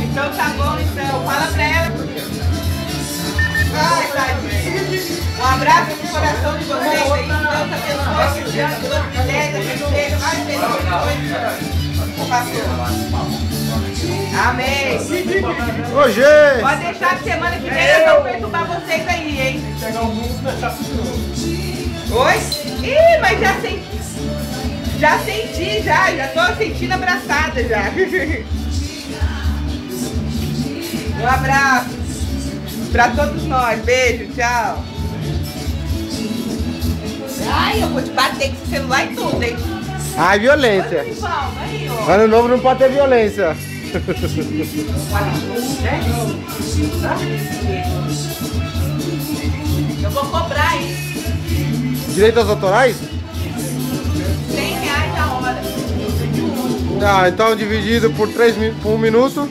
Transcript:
Então tá bom, então. Fala pra ela. Ai, tadinho. Um abraço no coração de vocês aí. Deus abençoe. Que Deus seja mais feliz que passou. Amém. Ô, gente! Pode deixar que semana que vem eu vou perturbar vocês aí, hein? Oi? Ih, mas já senti. Já senti, já tô sentindo abraçada já. Um abraço pra todos nós. Beijo, tchau. Ai, eu vou te bater com esse celular e tudo, hein? Ai, violência. Olha, Rivaldo, aí, ó. Ano novo não pode ter violência. Eu vou cobrar isso. Direitos autorais? R$100 a hora. Ah, então dividido por 1 minuto.